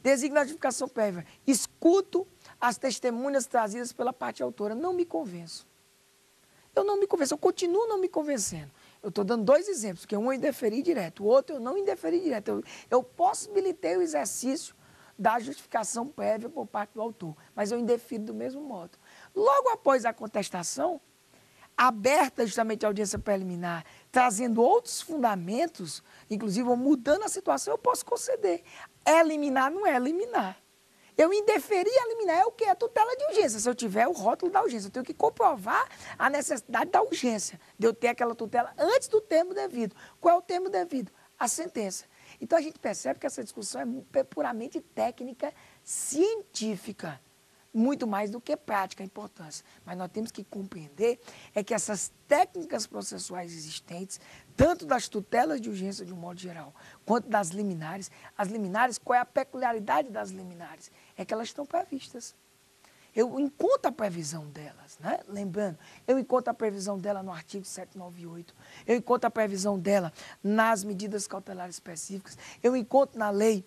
Designo a justificação prévia. Escuto as testemunhas trazidas pela parte autora. Não me convenço. Eu não me convenço, eu continuo não me convencendo. Eu estou dando dois exemplos, porque um eu indeferi direto, o outro eu não indeferi direto. Eu possibilitei o exercício da justificação prévia por parte do autor, mas eu indefiro do mesmo modo. Logo após a contestação, aberta justamente a audiência preliminar, trazendo outros fundamentos, inclusive mudando a situação, eu posso conceder. É liminar, não é liminar. Eu indeferi a liminar, é o quê? A tutela de urgência. Se eu tiver o rótulo da urgência, eu tenho que comprovar a necessidade da urgência, de eu ter aquela tutela antes do termo devido. Qual é o termo devido? A sentença. Então, a gente percebe que essa discussão é puramente técnica, científica, muito mais do que prática, a importância. Mas nós temos que compreender é que essas técnicas processuais existentes, tanto das tutelas de urgência de um modo geral, quanto das liminares, as liminares, qual é a peculiaridade das liminares? É que elas estão previstas. Eu encontro a previsão delas, né? Lembrando, eu encontro a previsão dela no artigo 798, eu encontro a previsão dela nas medidas cautelares específicas, eu encontro na lei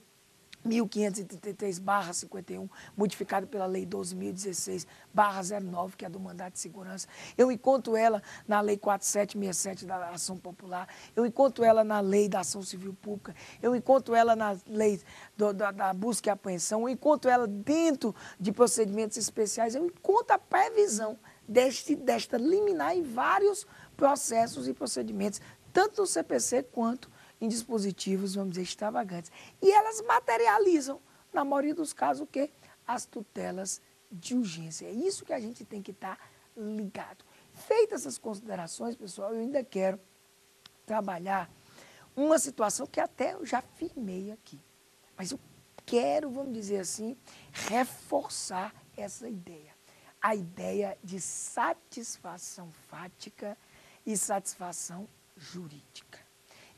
1533/51, modificado pela Lei 12.016/09, que é do mandato de segurança. Eu encontro ela na Lei 4767 da ação popular. Eu encontro ela na Lei da ação civil pública. Eu encontro ela na Lei da busca e apreensão. Eu encontro ela dentro de procedimentos especiais. Eu encontro a previsão desta liminar em vários processos e procedimentos, tanto no CPC quanto em dispositivos, vamos dizer, extravagantes. E elas materializam, na maioria dos casos, o quê? As tutelas de urgência. É isso que a gente tem que estar ligado. Feitas essas considerações, pessoal, eu ainda quero trabalhar uma situação que até eu já firmei aqui. Mas eu quero, vamos dizer assim, reforçar essa ideia. A ideia de satisfação fática e satisfação jurídica.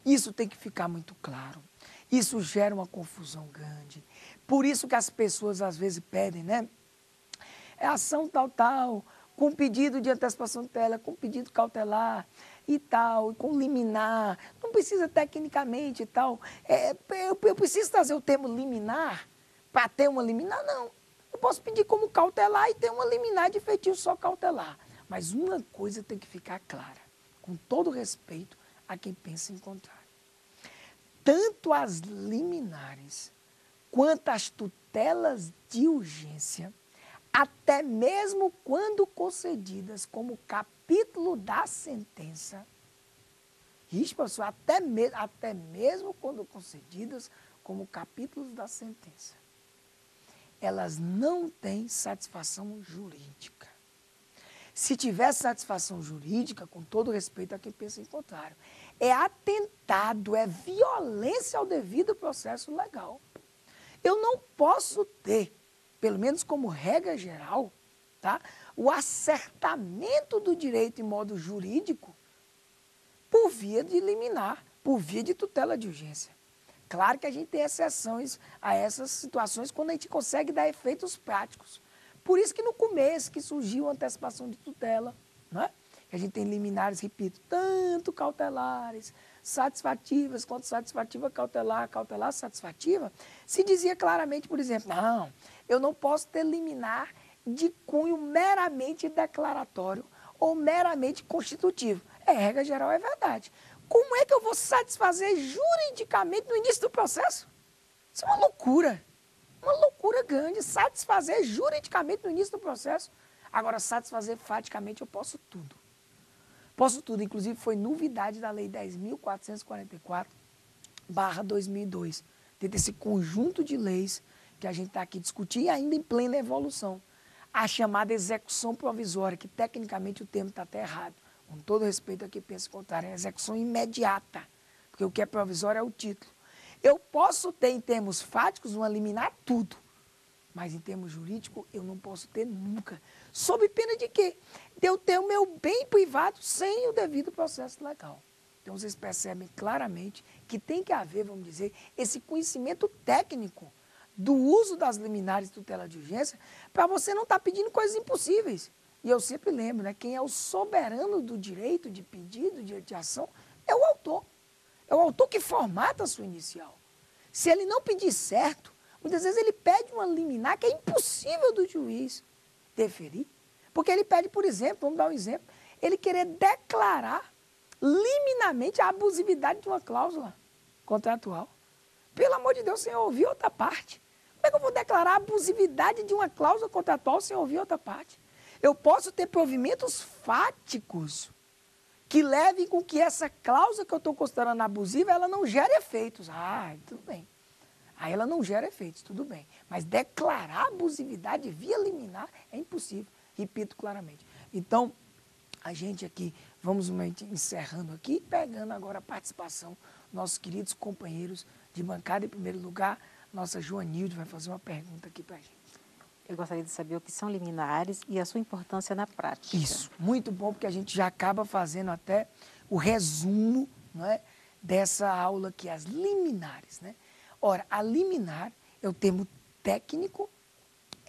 Isso tem que ficar muito claro. Isso gera uma confusão grande. Por isso que as pessoas às vezes pedem, né? É ação tal, com pedido de antecipação de tutela, com pedido cautelar e tal, e com liminar. Não precisa tecnicamente e tal. Eu preciso trazer o termo liminar para ter uma liminar? Não. Eu posso pedir como cautelar e ter uma liminar de feitio só cautelar. Mas uma coisa tem que ficar clara, com todo respeito a quem pensa em contrário. Tanto as liminares quanto as tutelas de urgência, até mesmo quando concedidas como capítulo da sentença, isso, professor, até mesmo quando concedidas como capítulos da sentença, elas não têm satisfação jurídica. Se tiver satisfação jurídica, com todo respeito a quem pensa em contrário, é atentado, é violência ao devido processo legal. Eu não posso ter, pelo menos como regra geral, tá, o acertamento do direito em modo jurídico por via de liminar, por via de tutela de urgência. Claro que a gente tem exceções a essas situações quando a gente consegue dar efeitos práticos. Por isso que no começo que surgiu a antecipação de tutela, né? A gente tem liminares, repito, tanto cautelares, satisfativas quanto satisfativa cautelar, cautelar satisfativa, se dizia claramente, por exemplo, não, eu não posso ter liminar de cunho meramente declaratório ou meramente constitutivo. É regra geral, é verdade. Como é que eu vou satisfazer juridicamente no início do processo? Isso é uma loucura. Uma loucura grande, satisfazer juridicamente no início do processo. Agora, satisfazer faticamente eu posso tudo. Posso tudo, inclusive foi novidade da Lei 10.444/2002. Dentro desse conjunto de leis que a gente está aqui discutindo, ainda em plena evolução. A chamada execução provisória, que tecnicamente o termo está até errado. Com todo respeito a quem pensa o contrário, é a execução imediata, porque o que é provisório é o título. Eu posso ter, em termos fáticos, uma liminar tudo, mas em termos jurídicos, eu não posso ter nunca. Sob pena de quê? De eu ter o meu bem privado sem o devido processo legal. Então, vocês percebem claramente que tem que haver, vamos dizer, esse conhecimento técnico do uso das liminares de tutela de urgência para você não estar pedindo coisas impossíveis. E eu sempre lembro, né, quem é o soberano do direito de pedido, de ação, é o autor. É o autor que formata a sua inicial. Se ele não pedir certo, muitas vezes ele pede uma liminar que é impossível do juiz deferir. Porque ele pede, por exemplo, vamos dar um exemplo, ele querer declarar liminarmente a abusividade de uma cláusula contratual. Pelo amor de Deus, sem ouvir outra parte. Como é que eu vou declarar a abusividade de uma cláusula contratual sem ouvir outra parte? Eu posso ter provimentos fáticos que levem com que essa cláusula que eu estou considerando abusiva, ela não gere efeitos. Ah, tudo bem. Aí ela não gera efeitos, tudo bem. Mas declarar abusividade via liminar é impossível. Repito claramente. Então, a gente aqui, vamos encerrando aqui, pegando agora a participação dos nossos queridos companheiros de bancada. Em primeiro lugar, nossa Joanilde vai fazer uma pergunta aqui para a gente. Eu gostaria de saber o que são liminares e a sua importância na prática. Isso, muito bom, porque a gente já acaba fazendo até o resumo, não é, dessa aula aqui, as liminares, né? Ora, a liminar é o termo técnico,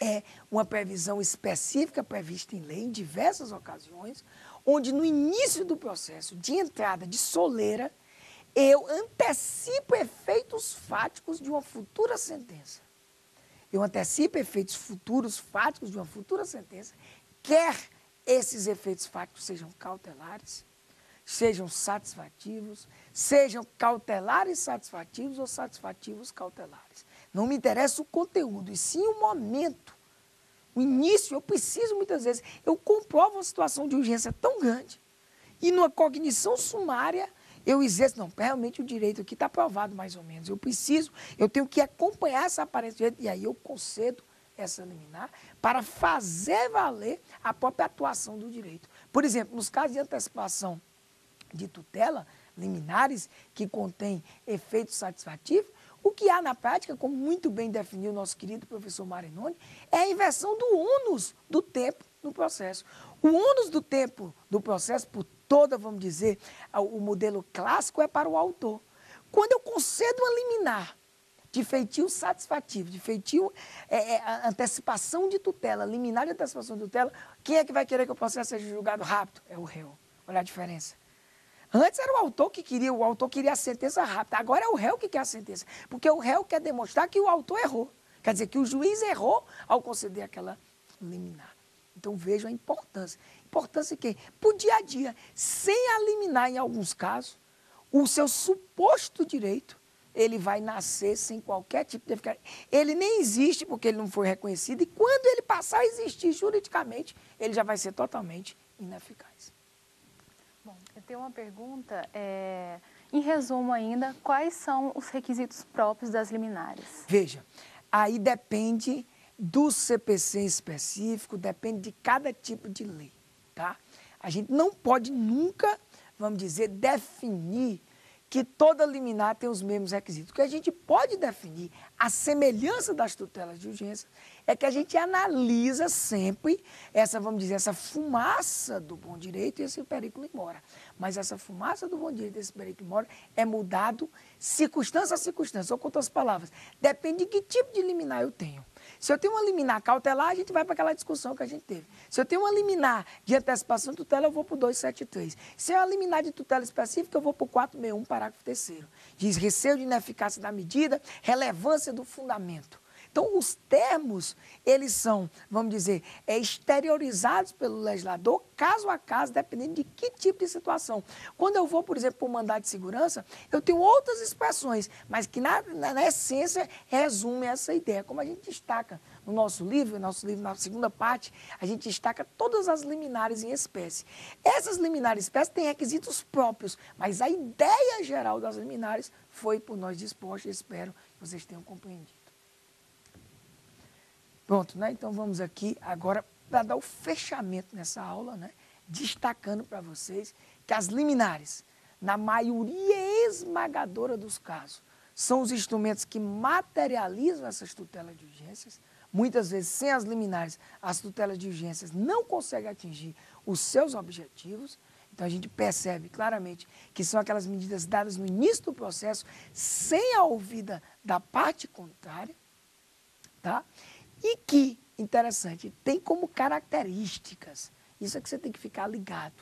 é uma previsão específica prevista em lei em diversas ocasiões, onde no início do processo de entrada de soleira, eu antecipo efeitos fáticos de uma futura sentença. Eu antecipo efeitos futuros fáticos de uma futura sentença, quer esses efeitos fáticos sejam cautelares, sejam satisfativos, sejam cautelares satisfativos ou satisfativos cautelares. Não me interessa o conteúdo, e sim o momento. O início, eu preciso muitas vezes, eu comprovo uma situação de urgência tão grande, e numa cognição sumária, eu exerço, não, realmente o direito aqui está aprovado mais ou menos, eu tenho que acompanhar essa aparência de direito, e aí eu concedo essa liminar para fazer valer a própria atuação do direito. Por exemplo, nos casos de antecipação de tutela, liminares que contêm efeitos satisfativos, o que há na prática, como muito bem definiu o nosso querido professor Marinoni, é a inversão do ônus do tempo no processo. O ônus do tempo do processo, por toda, vamos dizer, o modelo clássico é para o autor. Quando eu concedo uma liminar de feitio satisfativo, de feitio antecipação de tutela, liminar de antecipação de tutela, quem é que vai querer que o processo seja julgado rápido? É o réu. Olha a diferença. Antes era o autor queria a sentença rápida. Agora é o réu que quer a sentença. Porque o réu quer demonstrar que o autor errou. Quer dizer, que o juiz errou ao conceder aquela liminar. Então vejam a importância. Importância que, por dia a dia, sem a liminar em alguns casos, o seu suposto direito, ele vai nascer sem qualquer tipo de eficácia. Ele nem existe porque ele não foi reconhecido. E quando ele passar a existir juridicamente, ele já vai ser totalmente ineficaz. Bom, eu tenho uma pergunta, em resumo ainda, quais são os requisitos próprios das liminares? Veja, aí depende do CPC específico, depende de cada tipo de lei, tá? A gente não pode nunca, vamos dizer, definir que toda liminar tem os mesmos requisitos. O que a gente pode definir, a semelhança das tutelas de urgência, é que a gente analisa sempre essa, vamos dizer, essa fumaça do bom direito e esse perigo mora. Mas essa fumaça do bom direito e esse perigo mora é mudado circunstância a circunstância, ou com outras palavras, depende de que tipo de liminar eu tenho. Se eu tenho uma liminar cautelar, a gente vai para aquela discussão que a gente teve. Se eu tenho uma liminar de antecipação de tutela, eu vou para o 273. Se é uma liminar de tutela específica, eu vou para o 461, parágrafo 3º. Diz receio de ineficácia da medida, relevância do fundamento. Então, os termos, eles são, vamos dizer, exteriorizados pelo legislador, caso a caso, dependendo de que tipo de situação. Quando eu vou, por exemplo, para o mandado de segurança, eu tenho outras expressões, mas que, na essência, resumem essa ideia. Como a gente destaca no nosso livro, na segunda parte, a gente destaca todas as liminares em espécie. Essas liminares em espécie têm requisitos próprios, mas a ideia geral das liminares foi por nós dispostos, e espero que vocês tenham compreendido. Pronto, né? Então vamos aqui agora para dar o fechamento nessa aula, né? Destacando para vocês que as liminares, na maioria esmagadora dos casos, são os instrumentos que materializam essas tutelas de urgências. Muitas vezes, sem as liminares, as tutelas de urgências não conseguem atingir os seus objetivos. Então, a gente percebe claramente que são aquelas medidas dadas no início do processo, sem a ouvida da parte contrária, tá? E que, interessante, tem como características, isso é que você tem que ficar ligado,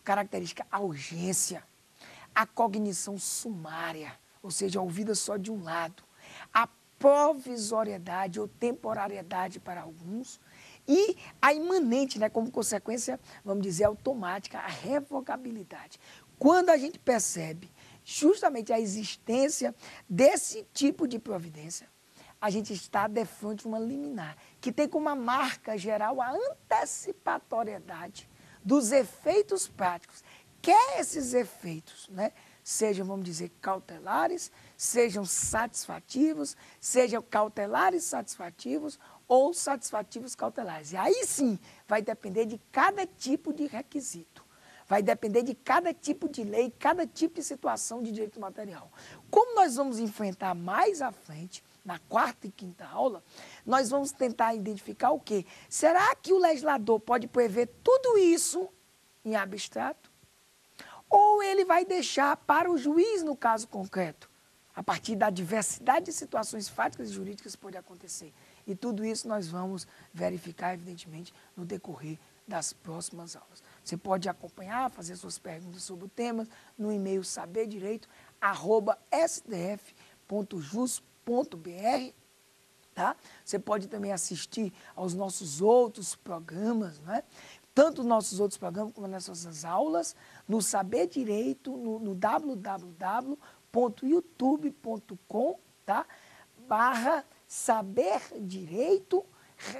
característica a urgência, a cognição sumária, ou seja, a ouvida só de um lado, a provisoriedade ou temporariedade para alguns, e a imanente, né, como consequência, vamos dizer, automática, a revogabilidade. Quando a gente percebe justamente a existência desse tipo de providência, a gente está defronte de uma liminar, que tem como marca geral a antecipatoriedade dos efeitos práticos, quer esses efeitos, né, sejam, vamos dizer, cautelares, sejam satisfativos, sejam cautelares satisfativos ou satisfativos cautelares. E aí sim vai depender de cada tipo de requisito. Vai depender de cada tipo de lei, cada tipo de situação de direito material. Como nós vamos enfrentar mais à frente, na quarta e quinta aula, nós vamos tentar identificar o quê? Será que o legislador pode prever tudo isso em abstrato? Ou ele vai deixar para o juiz no caso concreto, a partir da diversidade de situações fáticas e jurídicas que pode acontecer? E tudo isso nós vamos verificar, evidentemente, no decorrer das próximas aulas. Você pode acompanhar, fazer suas perguntas sobre o tema no e-mail saberdireito@sdf.jus.br, tá? Você pode também assistir aos nossos outros programas, né? Tanto os nossos outros programas como nas nossas aulas, no Saber Direito, no www.youtube.com, tá? /Saber Direito,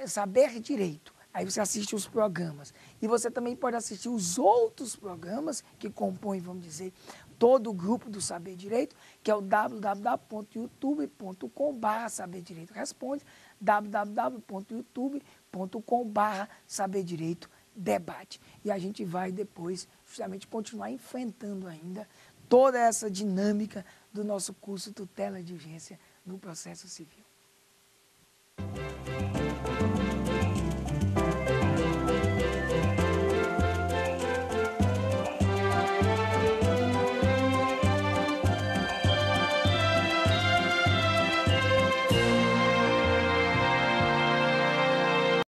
Saber Direito. Aí você assiste os programas. E você também pode assistir os outros programas que compõem, vamos dizer, todo o grupo do Saber Direito, que é o www.youtube.com/Saber Direito Responde, www.youtube.com/Saber Direito Debate. E a gente vai depois justamente continuar enfrentando ainda toda essa dinâmica do nosso curso Tutela de Urgência no Processo Civil.